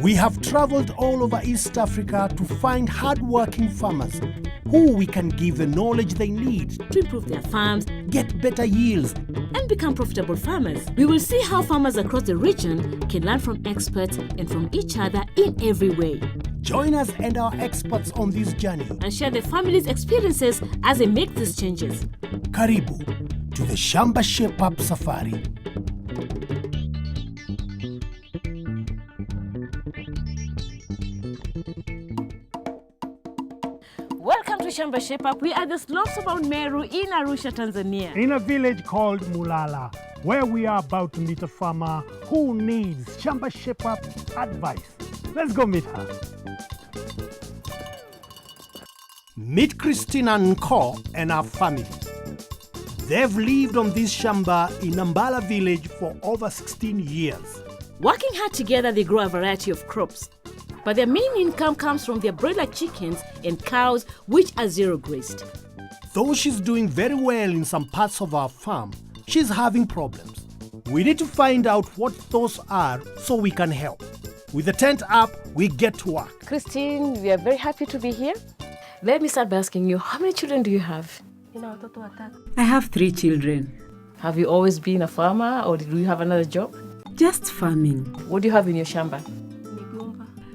We have traveled all over East Africa to find hard-working farmers who we can give the knowledge they need to improve their farms, get better yields, and become profitable farmers. We will see how farmers across the region can learn from experts and from each other in every way. Join us and our experts on this journey and share their families' experiences as they make these changes. Karibu to the Shamba Shape Up Safari. Welcome to Shamba Shape Up. We are the slopes of Mount Meru in Arusha, Tanzania. In a village called Mulala, where we are about to meet a farmer who needs Shamba Shape Up advice. Let's go meet her. Meet Christina Nko and her family. They've lived on this shamba in Nambala village for over 16 years. Working hard together, they grow a variety of crops. But their main income comes from their broiler chickens and cows, which are zero grazed. Though she's doing very well in some parts of our farm, she's having problems. We need to find out what those are so we can help. With the tent up, we get to work. Christine, we are very happy to be here. Let me start by asking you, how many children do you have? I have 3 children. Have you always been a farmer or do you have another job? Just farming. What do you have in your shamba?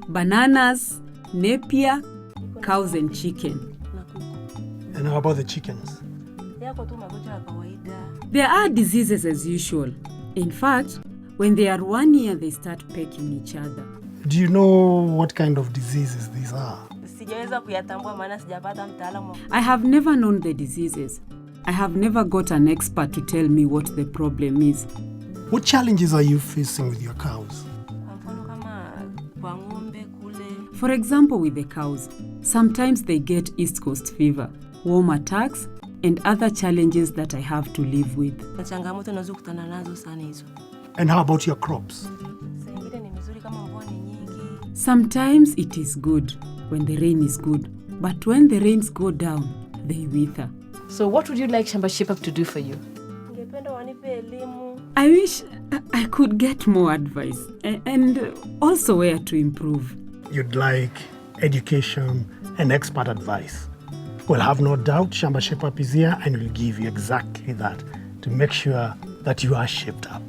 Bananas, napier, cows and chicken. And how about the chickens? There are diseases as usual. In fact, when they are 1 year, they start pecking each other. Do you know what kind of diseases these are? I have never known the diseases. I have never got an expert to tell me what the problem is. What challenges are you facing with your cows? For example, with the cows, sometimes they get East Coast fever, worm attacks, and other challenges that I have to live with. And how about your crops? Sometimes it is good when the rain is good, but when the rains go down, they wither. So what would you like Shamba Shape Up to do for you? I wish I could get more advice and also where to improve. You'd like education and expert advice. Well, have no doubt Shamba Shape Up is here and will give you exactly that to make sure that you are shaped up.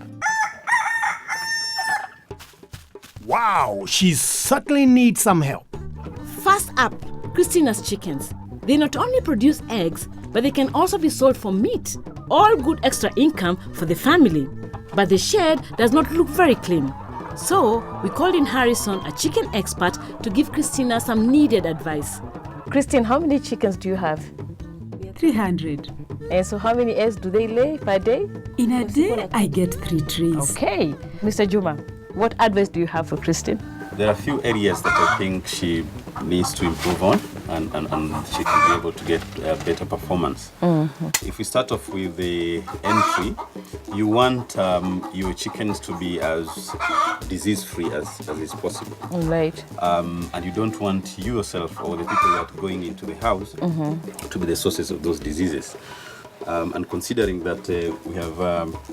Wow, she certainly needs some help. First up, Christina's chickens. They not only produce eggs, but they can also be sold for meat. All good extra income for the family. But the shed does not look very clean. So we called in Harrison, a chicken expert, to give Christina some needed advice. Christine, how many chickens do you have? 300. And so how many eggs do they lay per day? In a day, I get 3 trays. Okay. Mr. Juma, what advice do you have for Christine? There are a few areas that I think she needs to improve on and she can be able to get better performance. Mm-hmm. If we start off with the entry, you want your chickens to be as disease-free as is possible. Right. And you don't want you yourself or the people that are going into the house to be the sources of those diseases. And considering that we have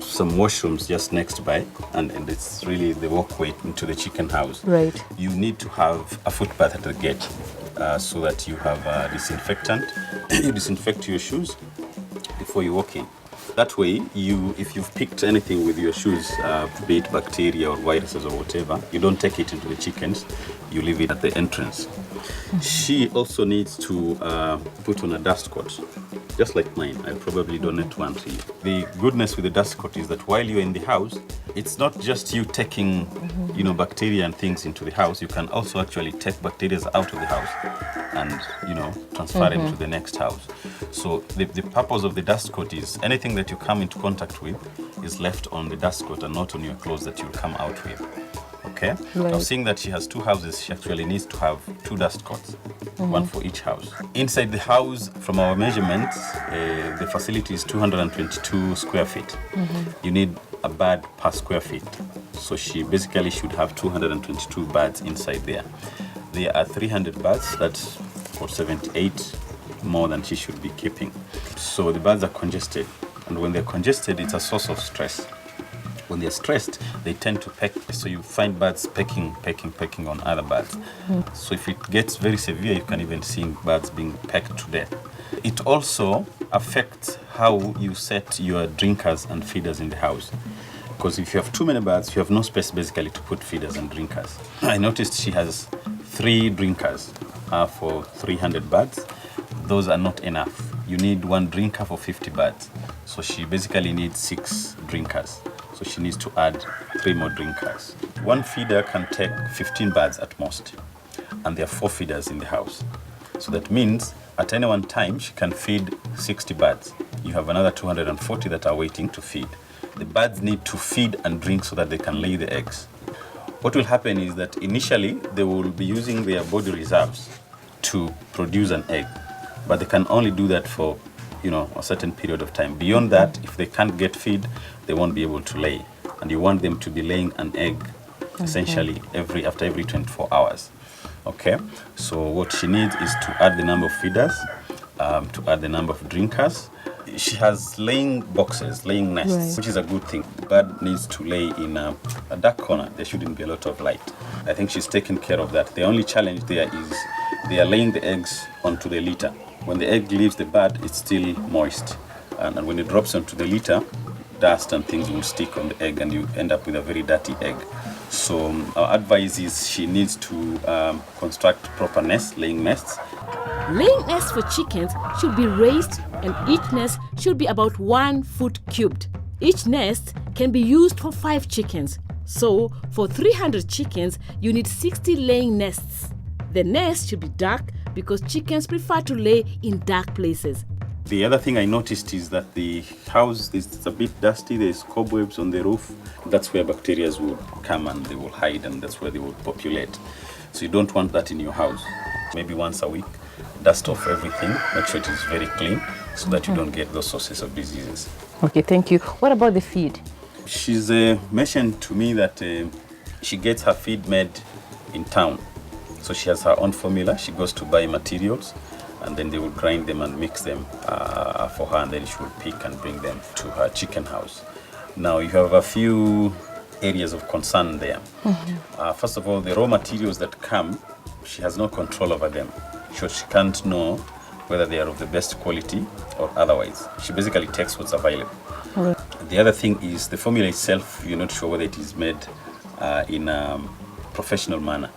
some washrooms just next by, and it's really the walkway into the chicken house. Right. You need to have a footbath at the gate so that you have a disinfectant. You disinfect your shoes before you walk in. That way, if you've picked anything with your shoes, be it bacteria or viruses or whatever, you don't take it into the chickens, you leave it at the entrance. Mm-hmm. She also needs to put on a dust coat, just like mine. I'll probably donate one to you. The goodness with the dust coat is that while you're in the house, it's not just you taking bacteria and things into the house. You can also actually take bacteria out of the house and transfer them to the next house. So the purpose of the dust coat is anything that you come into contact with is left on the dust coat and not on your clothes that you'll come out with. Okay? Right. Now, seeing that she has 2 houses, she actually needs to have 2 dust coats, one for each house. Inside the house, from our measurements, the facility is 222 square feet. You need a bird per square feet. So she basically should have 222 birds inside there. There are 300 birds, that's for 78 more than she should be keeping. So the birds are congested. And when they're congested, it's a source of stress. When they're stressed, they tend to peck. So you find birds pecking on other birds. So if it gets very severe, you can even see birds being pecked to death. It also affects how you set your drinkers and feeders in the house. Because if you have too many birds, you have no space basically to put feeders and drinkers. I noticed she has 3 drinkers for 300 birds. Those are not enough. You need 1 drinker for 50 birds. So she basically needs 6 drinkers. So she needs to add 3 more drinkers. 1 feeder can take 15 birds at most. And there are 4 feeders in the house. So that means at any one time, she can feed 60 birds. You have another 240 that are waiting to feed. The birds need to feed and drink so that they can lay the eggs. What will happen is that initially they will be using their body reserves to produce an egg, but they can only do that for a certain period of time. Beyond that, if they can't get feed, they won't be able to lay. And you want them to be laying an egg essentially after every 24 hours. Okay, so what she needs is to add the number of feeders, to add the number of drinkers. She has laying boxes, laying nests, which is a good thing. The bird needs to lay in a dark corner. There shouldn't be a lot of light. I think she's taken care of that. The only challenge there is they are laying the eggs onto the litter. When the egg leaves the bird, it's still moist. And when it drops onto the litter, dust and things will stick on the egg and you end up with a very dirty egg. So our advice is she needs to construct proper nests, laying nests. Laying nests for chickens should be raised and each nest should be about 1 foot cubed. Each nest can be used for 5 chickens. So for 300 chickens, you need 60 laying nests. The nest should be dark because chickens prefer to lay in dark places. The other thing I noticed is that the house is a bit dusty. There's cobwebs on the roof. That's where bacteria will come and they will hide, and that's where they will populate. So you don't want that in your house. Maybe once a week, dust off everything, make sure it is very clean so that you don't get those sources of diseases. Okay, thank you. What about the feed? She's mentioned to me that she gets her feed made in town. So she has her own formula. She goes to buy materials and then they will grind them and mix them for her, and then she will pick and bring them to her chicken house. Now you have a few areas of concern there. First of all, the raw materials that come, she has no control over them. So she can't know whether they are of the best quality or otherwise. She basically takes what's available. The other thing is the formula itself, you're not sure whether it is made in a professional manner.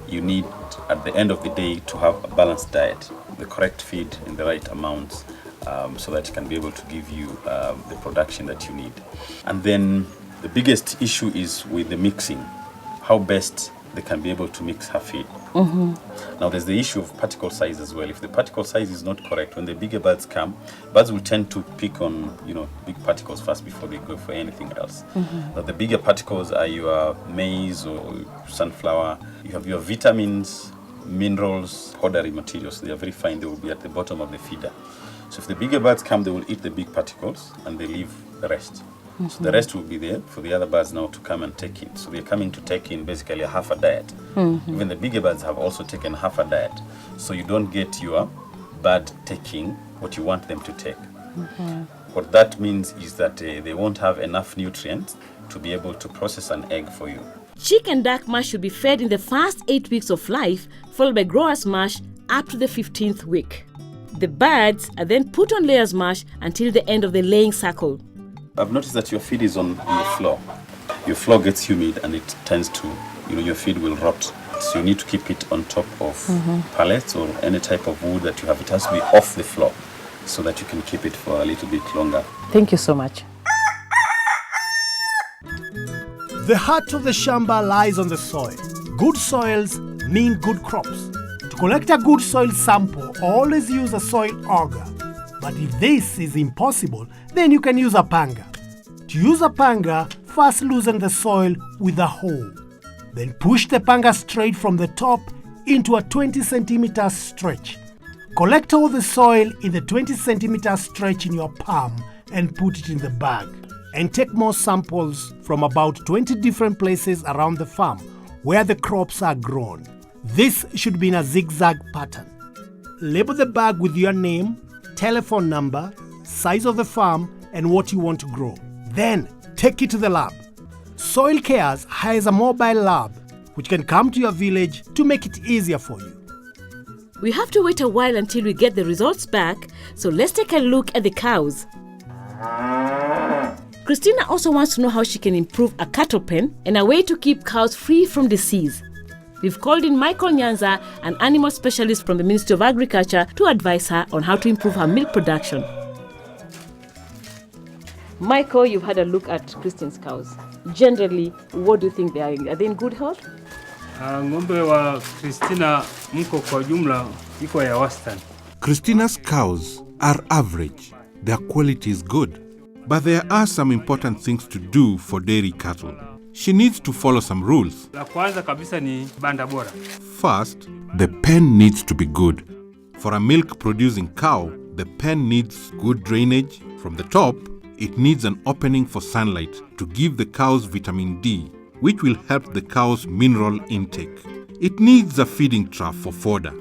You need, at the end of the day, to have a balanced diet, the correct feed in the right amounts, so that it can be able to give you the production that you need. And then the biggest issue is with the mixing, how best they can be able to mix her feed. Now there's the issue of particle size as well. If the particle size is not correct, when the bigger birds come, birds will tend to pick on big particles first before they go for anything else. Now the bigger particles are your maize or sunflower. You have your vitamins, minerals, powdery materials. They are very fine. They will be at the bottom of the feeder. So if the bigger birds come, they will eat the big particles and they leave the rest. So the rest will be there for the other birds now to come and take in. So they're coming to take in basically half a diet. Even the bigger birds have also taken half a diet. So you don't get your bird taking what you want them to take. What that means is that they won't have enough nutrients to be able to process an egg for you. Chicken dark mash should be fed in the first 8 weeks of life, followed by growers mash up to the 15th week. The birds are then put on layers mash until the end of the laying cycle. I've noticed that your feed is on the floor. Your floor gets humid and it tends to, your feed will rot. So you need to keep it on top of pallets or any type of wood that you have. It has to be off the floor so that you can keep it for a little bit longer. Thank you so much. The heart of the Shamba lies on the soil. Good soils mean good crops. To collect a good soil sample, always use a soil auger. But if this is impossible, then you can use a panga. To use a panga, first loosen the soil with a hoe. Then push the panga straight from the top into a 20 centimeter stretch. Collect all the soil in the 20 centimeter stretch in your palm and put it in the bag. And take more samples from about 20 different places around the farm where the crops are grown. This should be in a zigzag pattern. Label the bag with your name, telephone number, size of the farm, and what you want to grow. Then take it to the lab. Soil Cares has a mobile lab which can come to your village to make it easier for you. We have to wait a while until we get the results back, so let's take a look at the cows. Christina also wants to know how she can improve a cattle pen and a way to keep cows free from disease. We've called in Michael Nyanza, an animal specialist from the Ministry of Agriculture, to advise her on how to improve her milk production. Michael, you've had a look at Christine's cows. Generally, what do you think they are in? Are they in good health? Ng'ombe wa Christina mko kwa jumla iko ya wastani. Christina's cows are average. Their quality is good. But there are some important things to do for dairy cattle. She needs to follow some rules. La kwanza kabisa ni banda bora. First, the pen needs to be good. For a milk-producing cow, the pen needs good drainage. From the top, it needs an opening for sunlight to give the cows vitamin D, which will help the cow's mineral intake. It needs a feeding trough for fodder.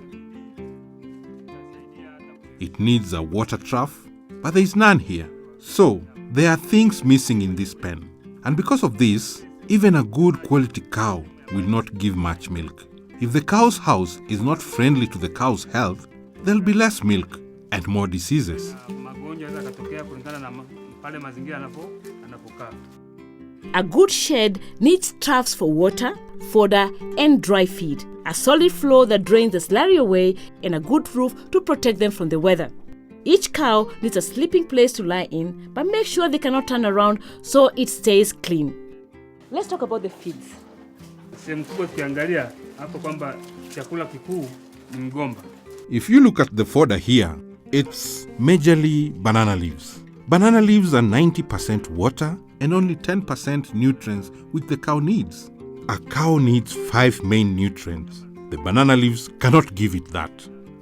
It needs a water trough, but there is none here. So, there are things missing in this pen. And because of this, even a good quality cow will not give much milk. If the cow's house is not friendly to the cow's health, there'll be less milk and more diseases. A good shed needs troughs for water, fodder, and dry feed, a solid floor that drains the slurry away, and a good roof to protect them from the weather. Each cow needs a sleeping place to lie in, but make sure they cannot turn around so it stays clean. Let's talk about the feeds. Sehemu kubwa tukiangalia hapo kwamba chakula kikuu ni mgomba. If you look at the fodder here, it's majorly banana leaves. Banana leaves are 90% water and only 10% nutrients which the cow needs. A cow needs 5 main nutrients. The banana leaves cannot give it that.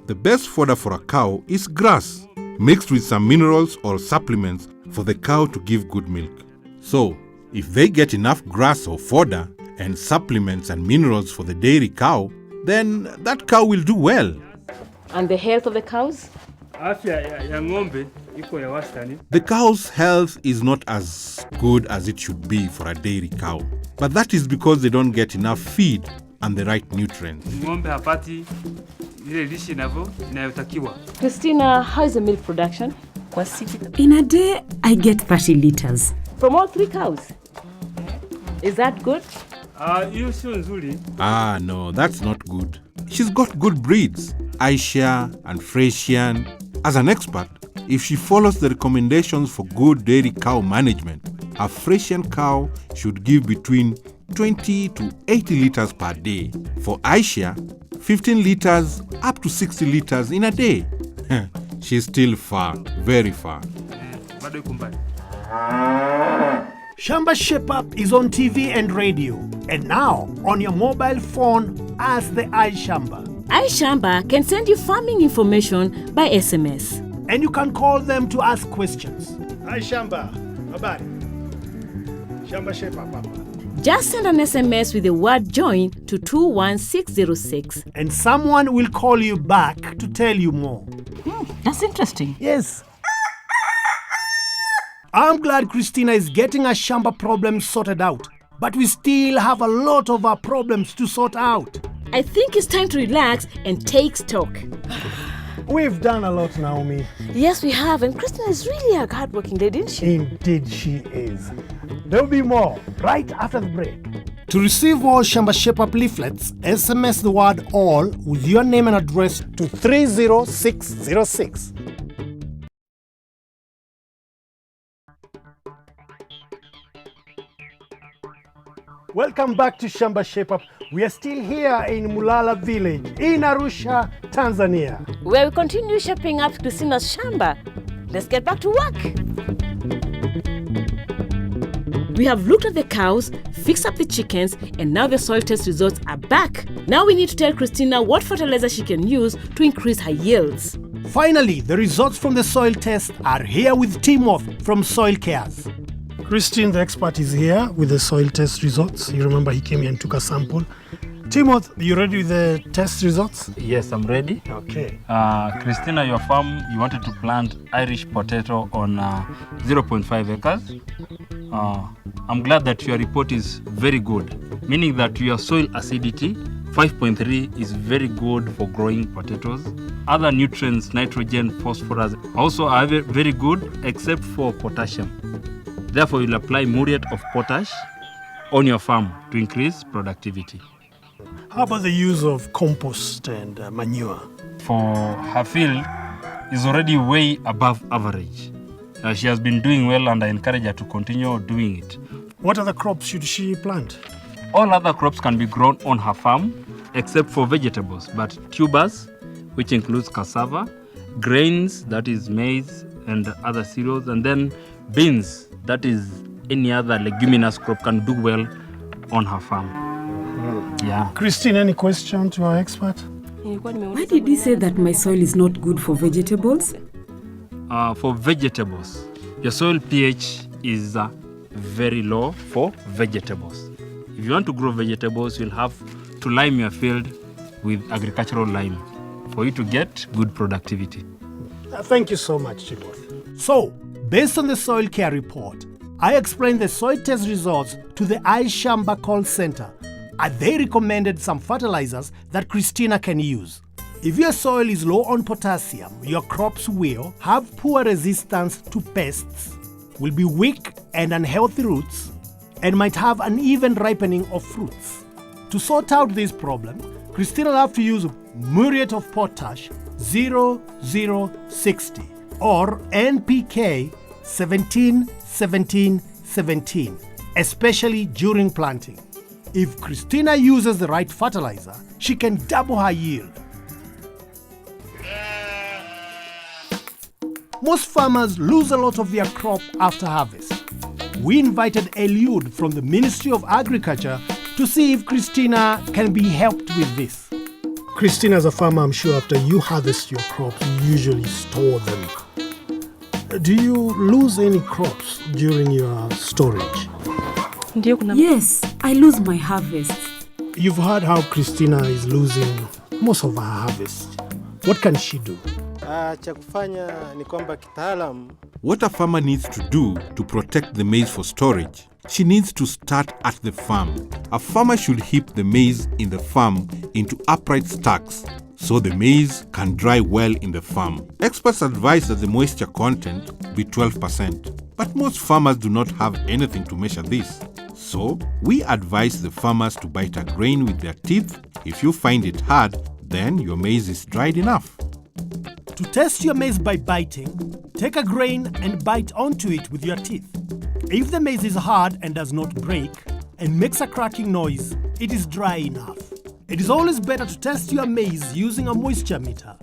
The best fodder for a cow is grass, mixed with some minerals or supplements for the cow to give good milk. So, if they get enough grass or fodder and supplements and minerals for the dairy cow, then that cow will do well. And the health of the cows? Afya ya ng'ombe iko ya wastani. The cow's health is not as good as it should be for a dairy cow. But that is because they don't get enough feed and the right nutrients. Ng'ombe hapati ile lishe inayotakiwa. Christina, how is the milk production? In a day, I get 30 liters. From all 3 cows? Is that good? Hiyo sio nzuri. No, that's not good. She's got good breeds, Aisha and Frisian. As an expert, if she follows the recommendations for good dairy cow management, a Frisian cow should give between 20 to 80 liters per day. For Aisha, 15 liters up to 60 liters in a day. She's still far, very far. Bado iko mbali. Shamba Shape Up is on TV and radio, and now on your mobile phone as the iShamba. iShamba can send you farming information by SMS. And you can call them to ask questions. iShamba, habari. Shamba Shape Up, papa. Just send an SMS with the word join to 21606. And someone will call you back to tell you more. That's interesting. Yes. I'm glad Christina is getting her Shamba problems sorted out, but we still have a lot of our problems to sort out. I think it's time to relax and take stock. We've done a lot, Naomi. Yes, we have, and Christina is really a hardworking lady, isn't she? Indeed she is. There'll be more right after the break. To receive all Shamba Shape Up leaflets, SMS the word all with your name and address to 30606. Welcome back to Shamba Shape Up. We are still here in Mulala village in Arusha, Tanzania. Where we continue shaping up Christina's Shamba. Let's get back to work. We have looked at the cows, fixed up the chickens, and now the soil test results are back. Now we need to tell Christina what fertilizer she can use to increase her yields. Finally, the results from the soil test are here with Timothy from Soil Cares. Christine, the expert, is here with the soil test results. You remember he came here and took a sample. Timothy, you ready with the test results? Yes, I'm ready. Okay. Christina, your farm, you wanted to plant Irish potato on 0.5 acres. I'm glad that your report is very good, meaning that your soil acidity 5.3 is very good for growing potatoes. Other nutrients, nitrogen, phosphorus, also are very good except for potassium. Therefore, you'll apply muriate of potash on your farm to increase productivity. How about the use of compost and manure? For her field, is already way above average. She has been doing well, and I encourage her to continue doing it. What other crops should she plant? All other crops can be grown on her farm except for vegetables, but tubers, which includes cassava, grains, that is maize and other cereals, and then beans, that is any other leguminous crop, can do well on her farm. Yeah. Christine, any question to our expert? Why did he say that my soil is not good for vegetables? For vegetables, your soil pH is very low for vegetables. If you want to grow vegetables, you'll have to lime your field with agricultural lime for you to get good productivity. Thank you so much, Chibos. So, based on the soil care report, I explained the soil test results to the AAK Shamba call center, and they recommended some fertilizers that Christina can use. If your soil is low on potassium, your crops will have poor resistance to pests, will be weak and unhealthy roots, and might have uneven ripening of fruits. To sort out this problem, Christina will have to use muriate of potash 0060 or NPK 17-17-17, especially during planting. If Christina uses the right fertilizer, she can double her yield. Most farmers lose a lot of their crop after harvest. We invited Eliud from the Ministry of Agriculture to see if Christina can be helped with this. Christina, as a farmer, I'm sure after you harvest your crops, you usually store them. Do you lose any crops during your storage? Yes, I lose my harvests. You've heard how Christina is losing most of her harvest. What can she do? Cha kufanya ni kwamba kitaalam, What a farmer needs to do to protect the maize for storage, she needs to start at the farm. A farmer should heap the maize in the farm into upright stacks so the maize can dry well in the farm. Experts advise that the moisture content be 12%, but most farmers do not have anything to measure this. So, we advise the farmers to bite a grain with their teeth. If you find it hard, then your maize is dried enough. To test your maize by biting, take a grain and bite onto it with your teeth. If the maize is hard and does not break and makes a cracking noise, it is dry enough. It is always better to test your maize using a moisture meter.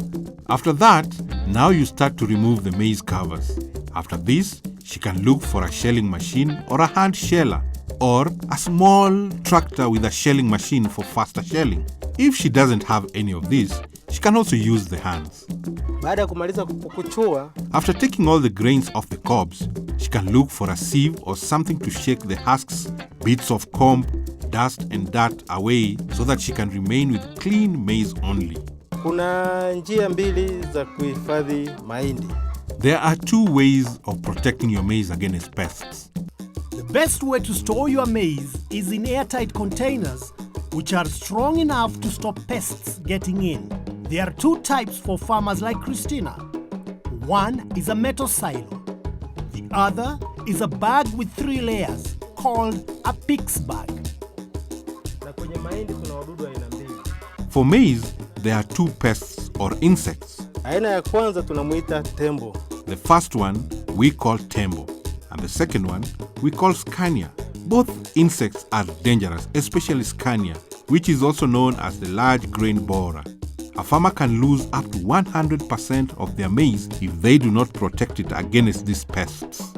After that, now you start to remove the maize covers. After this, she can look for a shelling machine or a hand sheller, or a small tractor with a shelling machine for faster shelling. If she doesn't have any of these, she can also use the hands. baada ya kumaliza kupukuchua, After taking all the grains off the cobs, she can look for a sieve or something to shake the husks, bits of comb, dust and dirt away so that she can remain with clean maize only. kuna njia mbili za kuhifadhi mahindi. There are two ways of protecting your maize against pests. The best way to store your maize is in airtight containers which are strong enough to stop pests getting in. There are two types for farmers like Christina. One is a metal silo. The other is a bag with 3 layers called a pix bag. Na kwenye mahindi kuna wadudu aina mbili. For maize, there are two pests or insects. Aina ya kwanza tunamuita tembo. The first one we call tembo, and the second one we call scania. Both insects are dangerous, especially scania, which is also known as the large grain borer. A farmer can lose up to 100% of their maize if they do not protect it against these pests.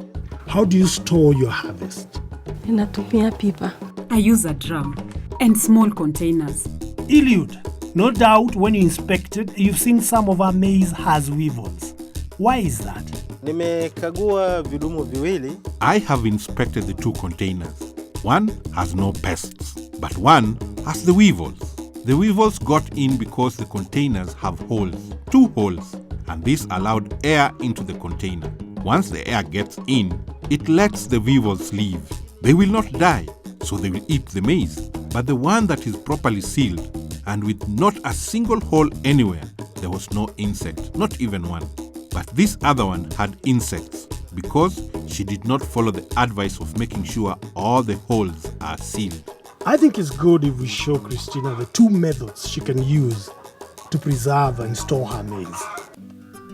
How do you store your harvest? Ninatumia pipa. I use a drum and small containers. Eliud, no doubt when you inspected, you've seen some of our maize has weevils. Why is that? Nimekagua vidumu viwili. I have inspected the two containers. One has no pests, but one has the weevils. The weevils got in because the containers have holes, 2 holes, and this allowed air into the container. Once the air gets in, it lets the weevils leave. They will not die, so they will eat the maize. But the one that is properly sealed and with not a single hole anywhere, there was no insect, not even one. But this other one had insects because she did not follow the advice of making sure all the holes are sealed. I think it's good if we show Christina the two methods she can use to preserve and store her maize.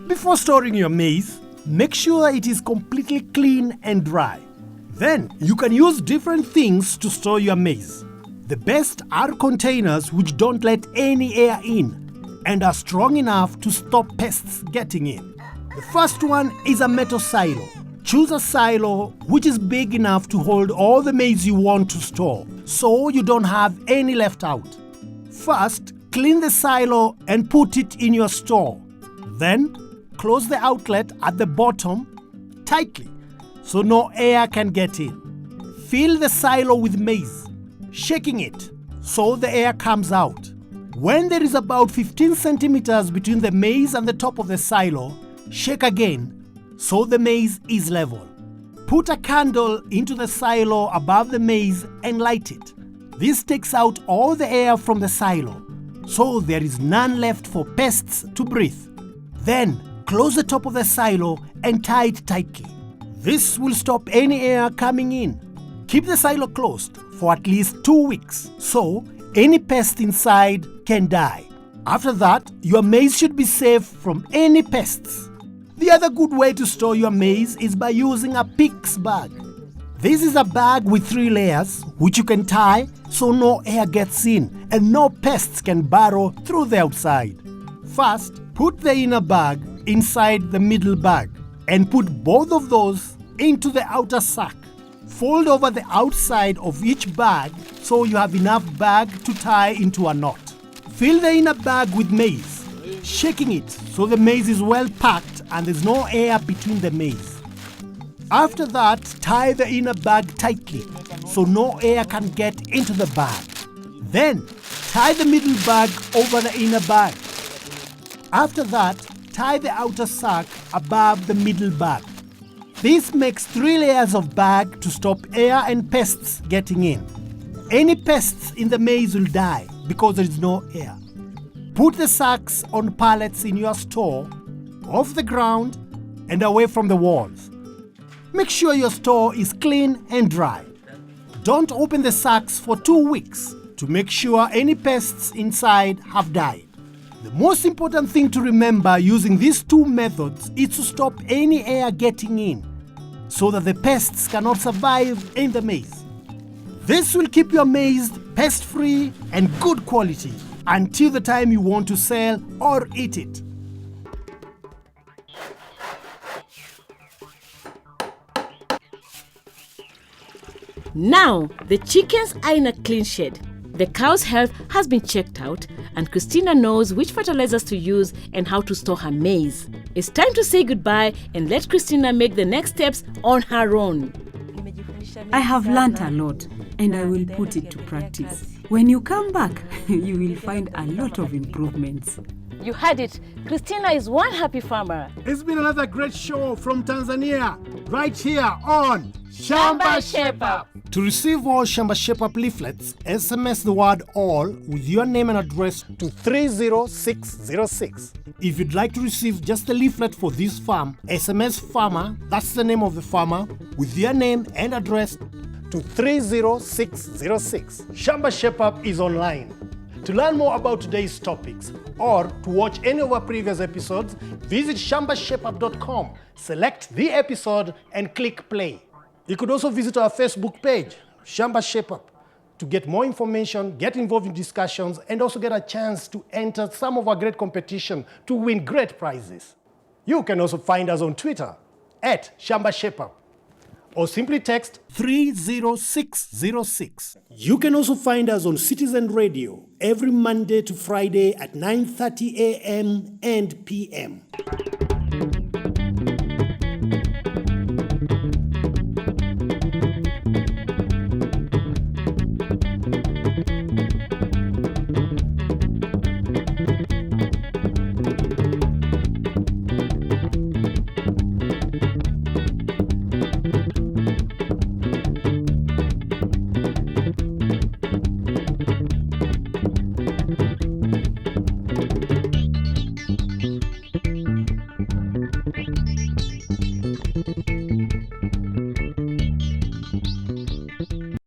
Before storing your maize, make sure it is completely clean and dry. Then you can use different things to store your maize. The best are containers which don't let any air in and are strong enough to stop pests getting in. The first one is a metal silo. Choose a silo which is big enough to hold all the maize you want to store, so you don't have any left out. First, clean the silo and put it in your store. Then, close the outlet at the bottom tightly so no air can get in. Fill the silo with maize, shaking it so the air comes out. When there is about 15 centimeters between the maize and the top of the silo, shake again so the maize is level. Put a candle into the silo above the maize and light it. This takes out all the air from the silo, so there is none left for pests to breathe. Then close the top of the silo and tie it tightly. This will stop any air coming in. Keep the silo closed for at least 2 weeks, so any pest inside can die. After that, your maize should be safe from any pests. The other good way to store your maize is by using a PICS bag. This is a bag with 3 layers which you can tie so no air gets in and no pests can burrow through the outside. First, put the inner bag inside the middle bag and put both of those into the outer sack. Fold over the outside of each bag so you have enough bag to tie into a knot. Fill the inner bag with maize, shaking it so the maize is well packed and there's no air between the maize. After that, tie the inner bag tightly so no air can get into the bag. Then, tie the middle bag over the inner bag. After that, tie the outer sack above the middle bag. This makes 3 layers of bag to stop air and pests getting in. Any pests in the maize will die because there is no air. Put the sacks on pallets in your store, off the ground and away from the walls. Make sure your store is clean and dry. Don't open the sacks for 2 weeks to make sure any pests inside have died. The most important thing to remember using these 2 methods is to stop any air getting in so that the pests cannot survive in the maize. This will keep your maize pest-free and good quality until the time you want to sell or eat it. Now, the chickens are in a clean shed. The cow's health has been checked out, and Christina knows which fertilizers to use and how to store her maize. It's time to say goodbye and let Christina make the next steps on her own. I have learnt a lot and I will put it to practice. When you come back, you will find a lot of improvements. You heard it. Christina is one happy farmer. It's been another great show from Tanzania, right here on Shamba Shape Up. To receive all Shamba Shape Up leaflets, SMS the word all with your name and address to 30606. If you'd like to receive just the leaflet for this farm, SMS farmer, that's the name of the farmer, with your name and address to 30606. Shamba Shape Up is online. To learn more about today's topics or to watch any of our previous episodes, visit shambashapeup.com, select the episode and click play. You could also visit our Facebook page, Shamba Shape Up, to get more information, get involved in discussions, and also get a chance to enter some of our great competition to win great prizes. You can also find us on Twitter at Shamba Shape Up, or simply text 30606. You can also find us on Citizen Radio every Monday to Friday at 9:30 a.m. and p.m.